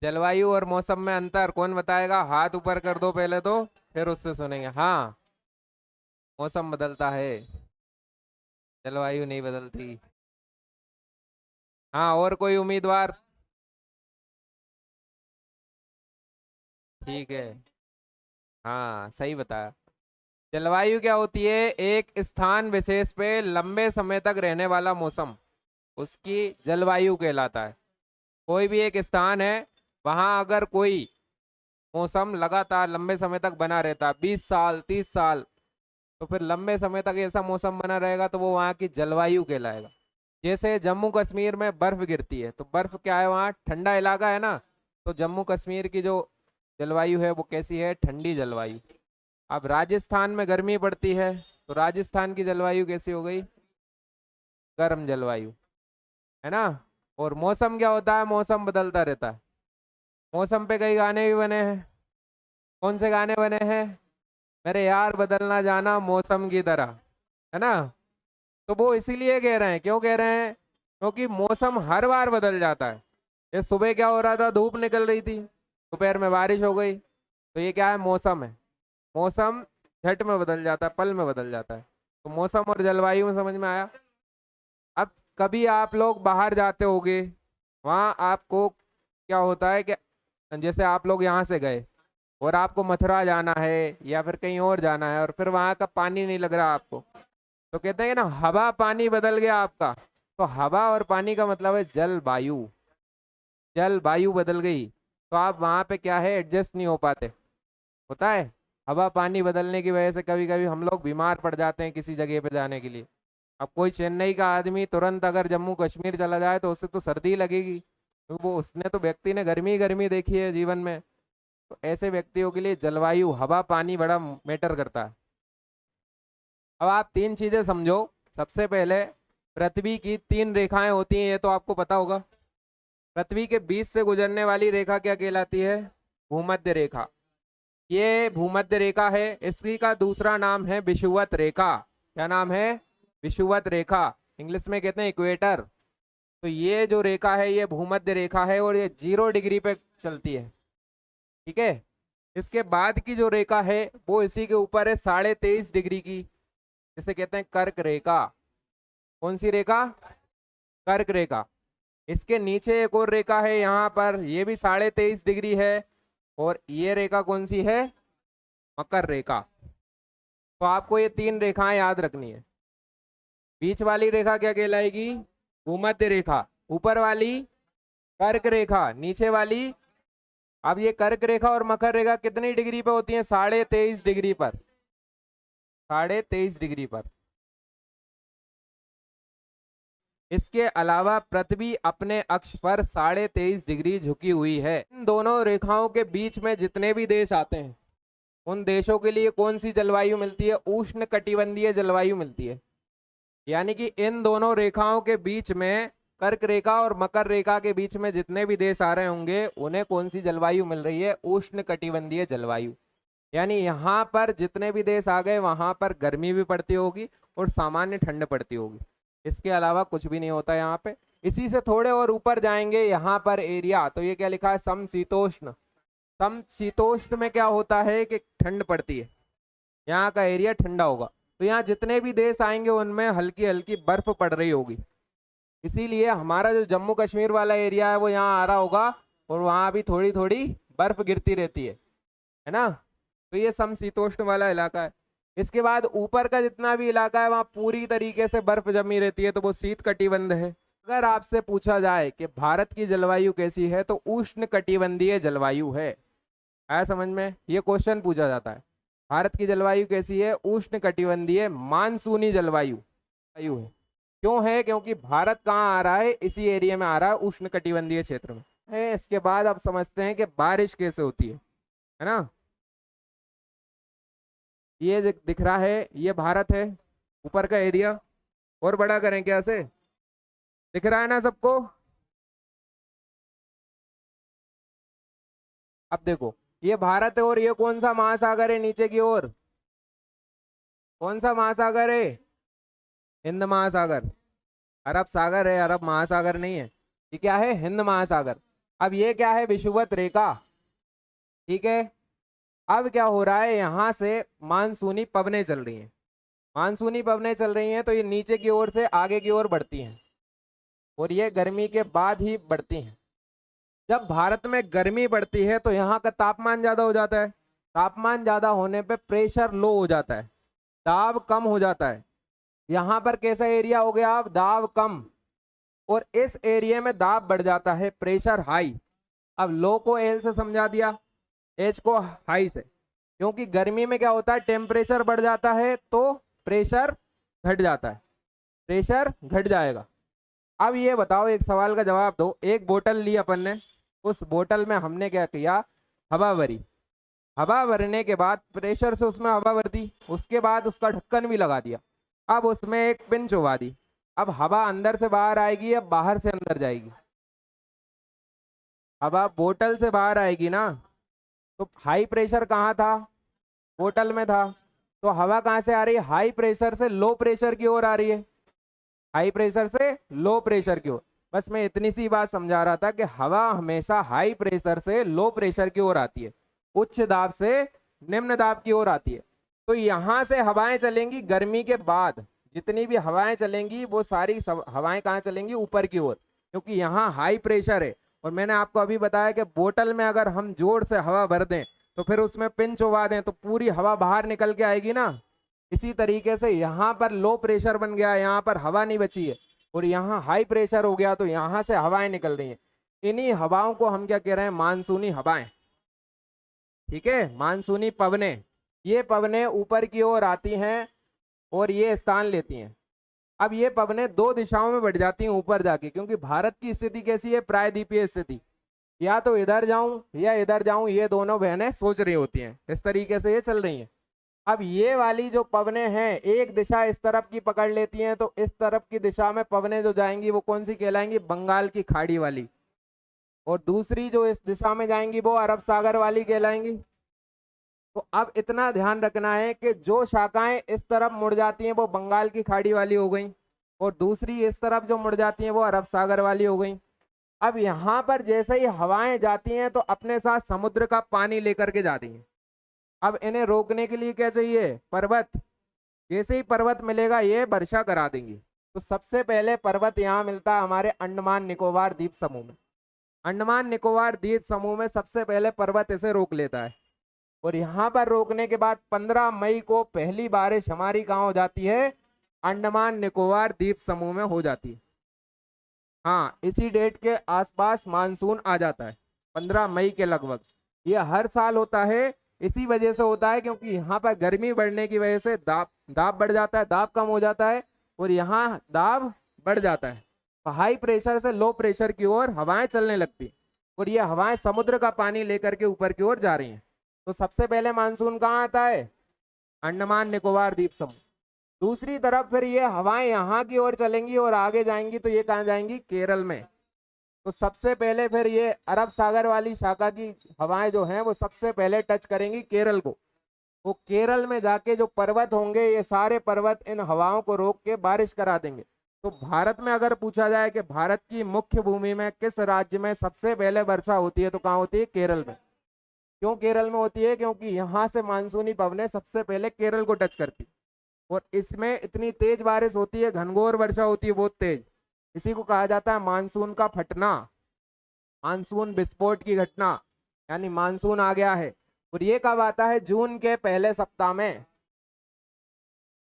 जलवायु और मौसम में अंतर कौन बताएगा? हाथ ऊपर कर दो पहले तो, फिर उससे सुनेंगे। हाँ, मौसम बदलता है, जलवायु नहीं बदलती। हाँ, और कोई उम्मीदवार? ठीक है। हाँ, सही बताया। जलवायु क्या होती है? एक स्थान विशेष पे लंबे समय तक रहने वाला मौसम, उसकी जलवायु कहलाता है। कोई भी एक स्थान है, वहां अगर कोई मौसम लगातार लंबे समय तक बना रहता, 20 साल 30 साल, तो फिर लंबे समय तक ऐसा मौसम बना रहेगा तो वो वहाँ की जलवायु कहलाएगा। जैसे जम्मू कश्मीर में बर्फ गिरती है, तो बर्फ क्या है? वहाँ ठंडा इलाका है ना, तो जम्मू कश्मीर की जो जलवायु है वो कैसी है? ठंडी जलवायु। अब राजस्थान में गर्मी पड़ती है, तो राजस्थान की जलवायु कैसी हो गई? गर्म जलवायु, है ना। और मौसम क्या होता है? मौसम बदलता रहता है। मौसम पे कई गाने भी बने हैं। कौन से गाने बने हैं? मेरे यार बदलना जाना मौसम की तरह, है ना। तो वो इसीलिए कह रहे हैं, क्यों कह रहे हैं? क्योंकि मौसम हर बार बदल जाता है। ये सुबह क्या हो रहा था? धूप निकल रही थी, दोपहर में बारिश हो गई, तो ये क्या है? मौसम है। मौसम झट में बदल जाता है, पल में बदल जाता है। तो मौसम और जलवायु में समझ में आया। अब कभी आप लोग बाहर जाते होगे, वहाँ आपको क्या होता है कि जैसे आप लोग यहाँ से गए और आपको मथुरा जाना है या फिर कहीं और जाना है, और फिर वहाँ का पानी नहीं लग रहा आपको, तो कहते हैं ना, हवा पानी बदल गया आपका। तो हवा और पानी का मतलब है जल वायु। जल वायु बदल गई तो आप वहाँ पे क्या है? एडजस्ट नहीं हो पाते। होता है, हवा पानी बदलने की वजह से कभी कभी हम लोग बीमार पड़ जाते हैं किसी जगह पे जाने के लिए। अब कोई चेन्नई का आदमी तुरंत अगर जम्मू कश्मीर चला जाए तो उसे तो सर्दी लगेगी, तो वो उसने तो व्यक्ति ने गर्मी गर्मी देखी है जीवन में। तो ऐसे व्यक्तियों के लिए जलवायु हवा पानी बड़ा मैटर करता है। अब आप तीन चीजें समझो। सबसे पहले, पृथ्वी की तीन रेखाएं होती हैं, ये तो आपको पता होगा। पृथ्वी के बीच से गुजरने वाली रेखा क्या कहलाती है? भूमध्य रेखा। ये भूमध्य रेखा है, इसी का दूसरा नाम है विषुवत रेखा। क्या नाम है? विषुवत रेखा। इंग्लिश में कहते हैं इक्वेटर। तो ये जो रेखा है ये भूमध्य रेखा है और ये 0 डिग्री पे चलती है। ठीक है। इसके बाद की जो रेखा है वो इसी के ऊपर है, 23.5 डिग्री की, जिसे कहते हैं कर्क रेखा। कौन सी रेखा? कर्क रेखा। इसके नीचे एक और रेखा है यहाँ पर, ये भी 23.5 डिग्री है, और ये रेखा कौन सी है? मकर रेखा। तो आपको ये तीन रेखाएं याद रखनी है। बीच वाली रेखा क्या कहलाएगी? भूमध्य रेखा। ऊपर वाली कर्क रेखा। नीचे वाली, अब ये कर्क रेखा और मकर रेखा कितनी डिग्री पे होती है? 23.5 डिग्री पर। 23.5 डिग्री पर। इसके अलावा पृथ्वी अपने अक्ष पर 23.5 डिग्री झुकी हुई है। इन दोनों रेखाओं के बीच में जितने भी देश आते हैं, उन देशों के लिए कौन सी जलवायु मिलती है? उष्ण कटिबंधीय जलवायु मिलती है। यानी कि इन दोनों रेखाओं के बीच में, कर्क रेखा और मकर रेखा के बीच में जितने भी देश आ रहे होंगे, उन्हें कौन सी जलवायु मिल रही है? उष्ण कटिबंधीय जलवायु। यानी यहाँ पर जितने भी देश आ गए वहां पर गर्मी भी पड़ती होगी और सामान्य ठंड पड़ती होगी। इसके अलावा कुछ भी नहीं होता यहाँ पे। इसी से थोड़े और ऊपर जाएंगे, यहाँ पर एरिया, तो ये क्या लिखा है? समशीतोष्ण। समशीतोष्ण में क्या होता है कि ठंड पड़ती है, यहाँ का एरिया ठंडा होगा। तो यहाँ जितने भी देश आएंगे उनमें हल्की हल्की बर्फ पड़ रही होगी। इसीलिए हमारा जो जम्मू कश्मीर वाला एरिया है वो यहाँ आ रहा होगा, और वहां भी थोड़ी थोड़ी बर्फ गिरती रहती है ना। तो ये समशीतोष्ण वाला इलाका है। इसके बाद ऊपर का जितना भी इलाका है वहाँ पूरी तरीके से बर्फ जमी रहती है, तो वो शीत कटिबंध है। अगर आपसे पूछा जाए कि भारत की जलवायु कैसी है, तो उष्ण कटिबंधीय जलवायु है। आया समझ में? ये क्वेश्चन पूछा जाता है, भारत की जलवायु कैसी है? उष्ण कटिबंधीय मानसूनी जलवायु वायु है। क्यों है? क्योंकि भारत कहाँ आ रहा है? इसी एरिया में आ रहा है, उष्ण कटिबंधीय क्षेत्र में है। इसके बाद आप समझते हैं कि बारिश कैसे होती है ना। ये जो दिख रहा है ये भारत है, ऊपर का एरिया। और बड़ा करें क्या से? दिख रहा है ना सबको? अब देखो, ये भारत है और ये कौन सा महासागर है नीचे की ओर? कौन सा महासागर है? हिंद महासागर। अरब सागर है, अरब महासागर नहीं है। ये क्या है? हिंद महासागर। अब ये क्या है, विषुवत रेखा, ठीक है। अब क्या हो रहा है, यहाँ से मानसूनी पवनें चल रही हैं, मानसूनी पवनें चल रही हैं तो ये नीचे की ओर से आगे की ओर बढ़ती हैं और ये गर्मी के बाद ही बढ़ती हैं। जब भारत में गर्मी बढ़ती है तो यहाँ का तापमान ज्यादा हो जाता है, तापमान ज्यादा होने पे प्रेशर लो हो जाता है, दाब कम हो जाता है। यहाँ पर कैसा एरिया हो गया, अब दाब कम, और इस एरिया में दाब बढ़ जाता है, प्रेशर हाई। अब लो को एल से समझा दिया, एच को हाई से, क्योंकि गर्मी में क्या होता है, टेम्परेचर बढ़ जाता है तो प्रेशर घट जाता है, प्रेशर घट जाएगा। अब ये बताओ, एक सवाल का जवाब दो। एक बोतल ली अपन ने, उस बोतल में हमने क्या किया, हवा भरी, हवा भरने के बाद प्रेशर से उसमें हवा भर दी, उसके बाद उसका ढक्कन भी लगा दिया, अब उसमें एक पिन चुबा दी। अब हवा अंदर से बाहर आएगी या बाहर से अंदर जाएगी, हवा बोतल से बाहर आएगी ना, तो हाई प्रेशर कहाँ था, बोतल में था, तो हवा कहाँ से आ रही है, हाई प्रेशर से लो प्रेशर की ओर आ रही है, हाई प्रेशर से लो प्रेशर की ओर। बस मैं इतनी सी बात समझा रहा था कि हवा हमेशा हाई प्रेशर से लो प्रेशर की ओर आती है, उच्च दाब से निम्न दाब की ओर आती है। तो यहां से हवाएं चलेंगी गर्मी के बाद, जितनी भी हवाएं चलेंगी वो सारी हवाएं कहाँ चलेंगी, ऊपर की ओर, क्योंकि यहाँ हाई प्रेशर है। और मैंने आपको अभी बताया कि बोतल में अगर हम जोर से हवा भर दें तो फिर उसमें पिन चुबा दें तो पूरी हवा बाहर निकल के आएगी ना। इसी तरीके से यहाँ पर लो प्रेशर बन गया, यहाँ पर हवा नहीं बची है, और यहाँ हाई प्रेशर हो गया तो यहाँ से हवाएं निकल रही हैं। इन्हीं हवाओं को हम क्या कह रहे हैं, मानसूनी हवाएं, ठीक है, मानसूनी पवनें। ये पवनें ऊपर की ओर आती हैं और ये स्थान लेती हैं। अब ये पवनें दो दिशाओं में बढ़ जाती हैं ऊपर जाके, क्योंकि भारत की स्थिति कैसी है, प्रायद्वीपीय स्थिति, या तो इधर जाऊं या इधर जाऊं, ये दोनों बहनें सोच रही होती हैं, इस तरीके से ये चल रही हैं। अब ये वाली जो पवनें हैं, एक दिशा इस तरफ की पकड़ लेती हैं, तो इस तरफ की दिशा में पवनें जो जाएंगी वो कौन सी कहलाएंगी, बंगाल की खाड़ी वाली, और दूसरी जो इस दिशा में जाएंगी वो अरब सागर वाली कहलाएंगी। तो अब इतना ध्यान रखना है कि जो शाखाएं इस तरफ मुड़ जाती हैं वो बंगाल की खाड़ी वाली हो गई, और दूसरी इस तरफ जो मुड़ जाती हैं वो अरब सागर वाली हो गई। अब यहाँ पर जैसे ही हवाएं जाती हैं तो अपने साथ समुद्र का पानी लेकर के जाती हैं। अब इन्हें रोकने के लिए क्या चाहिए, पर्वत, जैसे ही पर्वत मिलेगा ये वर्षा करा देंगी। तो सबसे पहले पर्वत यहाँ मिलता है हमारे अंडमान निकोबार द्वीप समूह में, अंडमान निकोबार द्वीप समूह में सबसे पहले पर्वत इसे रोक लेता है। और यहाँ पर रोकने के बाद 15 मई को पहली बारिश हमारी कहाँ हो जाती है, अंडमान निकोबार द्वीप समूह में हो जाती है। हाँ, इसी डेट के आसपास मानसून आ जाता है, 15 मई के लगभग। ये हर साल होता है, इसी वजह से होता है क्योंकि यहाँ पर गर्मी बढ़ने की वजह से दाब दाब बढ़ जाता है, दाब कम हो जाता है, और यहाँ दाब बढ़ जाता है, हाई प्रेशर से लो प्रेशर की ओर हवाएं चलने लगती, और ये हवाएं समुद्र का पानी लेकर के ऊपर की ओर जा रही हैं। तो सबसे पहले मानसून कहाँ आता है, अंडमान निकोबार द्वीप समूह। दूसरी तरफ फिर ये हवाएं यहाँ की ओर चलेंगी और आगे जाएंगी, तो ये कहाँ जाएंगी, केरल में। तो सबसे पहले फिर ये अरब सागर वाली शाखा की हवाएं जो हैं वो सबसे पहले टच करेंगी केरल को। वो केरल में जाके जो पर्वत होंगे, ये सारे पर्वत इन हवाओं को रोक के बारिश करा देंगे। तो भारत में अगर पूछा जाए कि भारत की मुख्य भूमि में किस राज्य में सबसे पहले वर्षा होती है, तो कहाँ होती है, केरल में। क्यों केरल में होती है, क्योंकि यहाँ से मानसूनी पवनें सबसे पहले केरल को टच करती, और इसमें इतनी तेज बारिश होती है, घनघोर वर्षा होती है बहुत तेज। इसी को कहा जाता है मानसून का फटना, मानसून विस्फोट की घटना, यानी मानसून आ गया है। और ये कब आता है, जून के पहले सप्ताह में,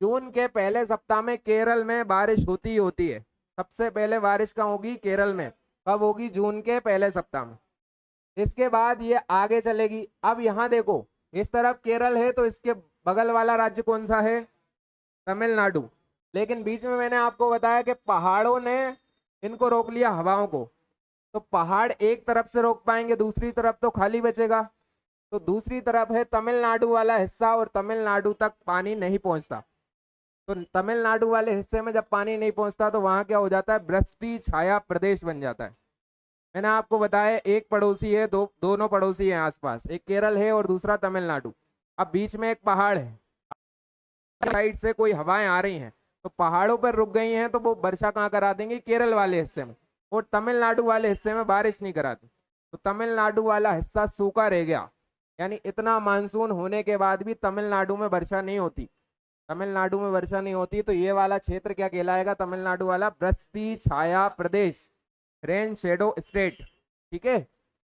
जून के पहले सप्ताह में केरल में बारिश होती ही होती है। सबसे पहले बारिश कहाँ होगी, केरल में। कब होगी, जून के पहले सप्ताह में। इसके बाद ये आगे चलेगी। अब यहाँ देखो, इस तरफ केरल है तो इसके बगल वाला राज्य कौन सा है, तमिलनाडु। लेकिन बीच में मैंने आपको बताया कि पहाड़ों ने इनको रोक लिया, हवाओं को। तो पहाड़ एक तरफ से रोक पाएंगे, दूसरी तरफ तो खाली बचेगा। तो दूसरी तरफ है तमिलनाडु वाला हिस्सा, और तमिलनाडु तक पानी नहीं पहुंचता। तो तमिलनाडु वाले हिस्से में जब पानी नहीं पहुंचता तो वहां क्या हो जाता है, वृष्टि छाया प्रदेश बन जाता है। मैंने आपको बताया एक पड़ोसी है, दोनों पड़ोसी हैं आसपास, एक केरल है और दूसरा तमिलनाडु। अब बीच में एक पहाड़ है, साइड से कोई हवाएं आ रही हैं तो पहाड़ों पर रुक गई हैं, तो वो वर्षा कहाँ करा देंगी, केरल वाले हिस्से में, और तमिलनाडु वाले हिस्से में बारिश नहीं कराती। तो तमिलनाडु वाला हिस्सा सूखा रह गया, यानी इतना मानसून होने के बाद भी तमिलनाडु में वर्षा नहीं होती। तमिलनाडु में वर्षा नहीं होती तो ये वाला क्षेत्र क्या कहलाएगा? तमिलनाडु वाला वृष्टि छाया प्रदेश, रेन शेडो स्टेट। ठीक है,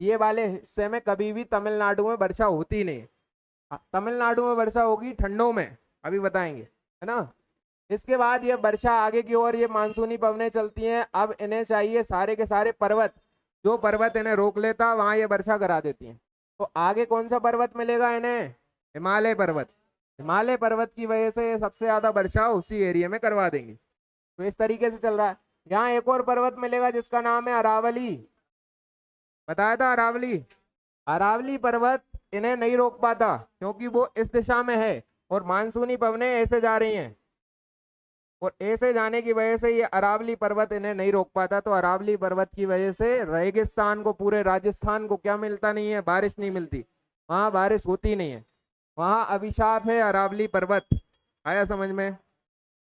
ये वाले हिस्से में कभी भी तमिलनाडु में वर्षा होती नहीं। तमिलनाडु में वर्षा होगी ठंडों में, अभी बताएंगे, है ना। इसके बाद ये वर्षा आगे की ओर, ये मानसूनी पवनें चलती हैं। अब इन्हें चाहिए सारे के सारे पर्वत, जो पर्वत इन्हें रोक लेता वहां ये वर्षा करा देती हैं। तो आगे कौन सा पर्वत मिलेगा इन्हें? हिमालय पर्वत। हिमालय पर्वत की वजह से ये सबसे ज्यादा वर्षा उसी एरिया में करवा देंगे। तो इस तरीके से चल रहा है। यहाँ एक और पर्वत मिलेगा जिसका नाम है अरावली, बताया था अरावली। अरावली पर्वत इन्हें नहीं रोक पाता क्योंकि वो इस दिशा में है और मानसूनी पवनें ऐसे जा रही हैं, और ऐसे जाने की वजह से ये अरावली पर्वत इन्हें नहीं रोक पाता। तो अरावली पर्वत की वजह से रेगिस्तान को, पूरे राजस्थान को क्या मिलता नहीं है? बारिश नहीं मिलती, वहां बारिश होती नहीं है, वहां अभिशाप है अरावली पर्वत। आया समझ में?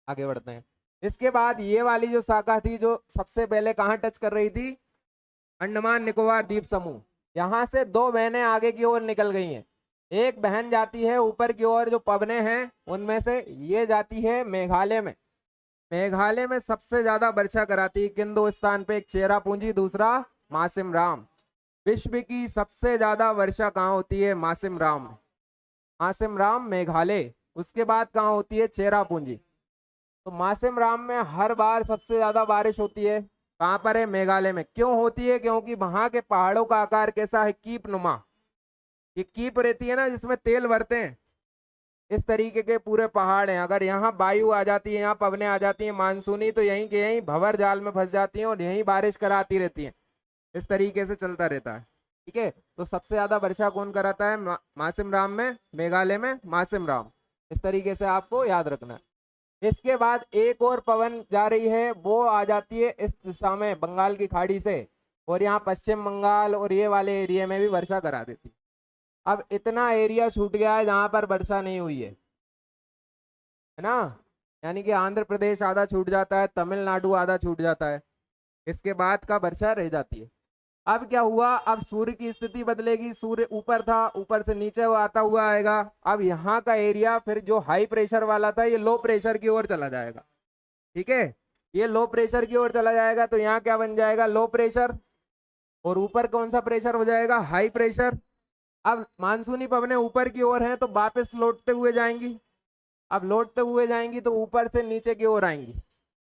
आगे बढ़ते हैं। इसके बाद ये वाली जो शाखा थी जो सबसे पहले कहाँ टच कर रही थी? अंडमान निकोबार द्वीप समूह। यहाँ से दो बहनें आगे की ओर निकल गई हैं। एक बहन जाती है ऊपर की ओर, जो पवने हैं उनमें से ये जाती है मेघालय में। मेघालय में सबसे ज्यादा वर्षा कराती है किन दो स्थान पे? एक चेरापूंजी, दूसरा मासिम राम। विश्व की सबसे ज्यादा वर्षा कहाँ होती है? मासिम राम। मासिम राम मेघालय। उसके बाद कहाँ होती है? चेरापूंजी। तो मासिम राम में हर बार सबसे ज्यादा बारिश होती है। कहाँ पर है? मेघालय में। क्यों होती है? क्योंकि वहां के पहाड़ों का आकार कैसा है? कीप नुमा। ये कीप रहती है ना जिसमें तेल भरते हैं, इस तरीके के पूरे पहाड़ हैं। अगर यहाँ वायु आ जाती है, यहाँ पवनें आ जाती हैं मानसूनी, तो यहीं के यहीं भंवर जाल में फंस जाती हैं और यहीं बारिश कराती रहती हैं। इस तरीके से चलता रहता है। ठीक है, तो सबसे ज्यादा वर्षा कौन कराता है? मासिम राम में, मेघालय में मासिम राम। इस तरीके से आपको याद रखना है। इसके बाद एक और पवन जा रही है, वो आ जाती है इस दिशा में बंगाल की खाड़ी से, और यहाँ पश्चिम बंगाल और ये वाले एरिया में भी वर्षा करा देती है। अब इतना एरिया छूट गया है जहां पर वर्षा नहीं हुई है ना। यानी कि आंध्र प्रदेश आधा छूट जाता है, तमिलनाडु आधा छूट जाता है, इसके बाद का वर्षा रह जाती है। अब क्या हुआ? अब सूर्य की स्थिति बदलेगी। सूर्य ऊपर था, ऊपर से नीचे वो आता हुआ आएगा। अब यहाँ का एरिया फिर जो हाई प्रेशर वाला था, ये लो प्रेशर की ओर चला जाएगा। ठीक है, ये लो प्रेशर की ओर चला जाएगा। तो यहाँ क्या बन जाएगा? Low pressure. और ऊपर कौन सा प्रेशर हो जाएगा? High pressure. अब मानसूनी पवनें ऊपर की ओर हैं तो वापस लौटते हुए जाएंगी। अब लौटते हुए जाएंगी तो ऊपर से नीचे की ओर आएंगी।